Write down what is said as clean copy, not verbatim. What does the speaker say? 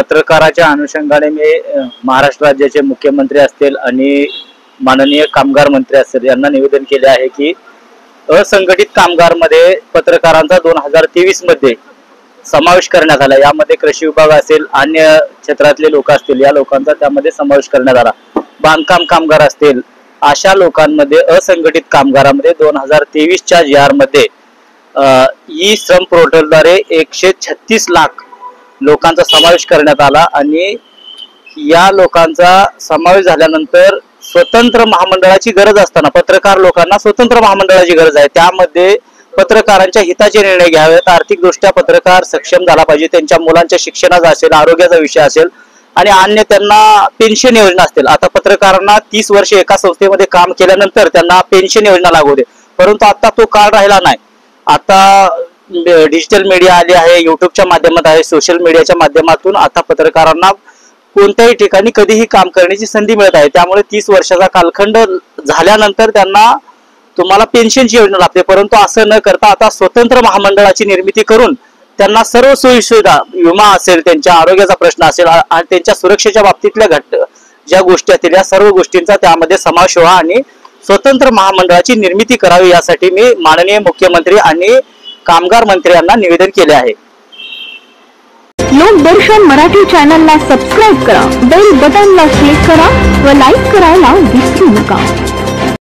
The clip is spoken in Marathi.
पत्रकाराच्या अनुषंगाने मी महाराष्ट्र राज्याचे मुख्यमंत्री असतील आणि माननीय कामगार मंत्री असतील यांना निवेदन केले आहे की असंघटित कामगार मध्ये पत्रकारांचा 2023 मध्ये समावेश करण्यात आला। यामध्ये कृषी विभाग असेल, अन्य क्षेत्रातले लोक असतील, या लोकांचा त्यामध्ये समावेश करण्यात आला। बांधकाम कामगार असतील, अशा लोकांमध्ये असंघटित कामगारांमध्ये 2023च्या JR मध्ये ई श्रम पोर्टलद्वारे 136 लाख लोकांचा समावेश करण्यात आला आणि या लोकांचा समावेश झाल्यानंतर स्वतंत्र महामंडळाची गरज असताना पत्रकार लोकांना स्वतंत्र महामंडळाची गरज आहे। त्यामध्ये पत्रकारांच्या हिताचे निर्णय घ्यावेत, आर्थिकदृष्ट्या पत्रकार सक्षम झाला पाहिजे, त्यांच्या मुलांच्या शिक्षणाचा असेल, आरोग्याचा विषय असेल आणि अन्य त्यांना पेन्शन योजना असतील। आता पत्रकारांना 30 वर्ष एका संस्थेमध्ये काम केल्यानंतर त्यांना पेन्शन योजना लागू होते, परंतु आता तो काळ राहिला नाही। आता डिजिटल मीडिया आली आहे, युट्यूबच्या माध्यमात आहे, सोशल मीडियाच्या माध्यमातून आता पत्रकारांना कोणत्याही ठिकाणी कधीही काम करण्याची संधी मिळत आहे। त्यामुळे 30 वर्षाचा कालखंड झाल्यानंतर त्यांना तुम्हाला पेन्शनची योजना लागते, परंतु असं न करता आता स्वतंत्र महामंडळाची निर्मिती करून त्यांना सर्व सोयी सुविधा, विमा असेल, त्यांच्या आरोग्याचा प्रश्न असेल आणि त्यांच्या सुरक्षेच्या बाबतीतल्या ज्या गोष्टी असतील या सर्व गोष्टींचा त्यामध्ये समावेश व्हावा आणि स्वतंत्र महामंडळाची निर्मिती करावी, यासाठी मी माननीय मुख्यमंत्री आणि कामगार मंत्री यांना निवेदन केले आहे। लोकदर्शन मराठी चॅनलला सबस्क्राइब करा, बेल बटनला क्लिक करा व लाईक करायला विसरू नका।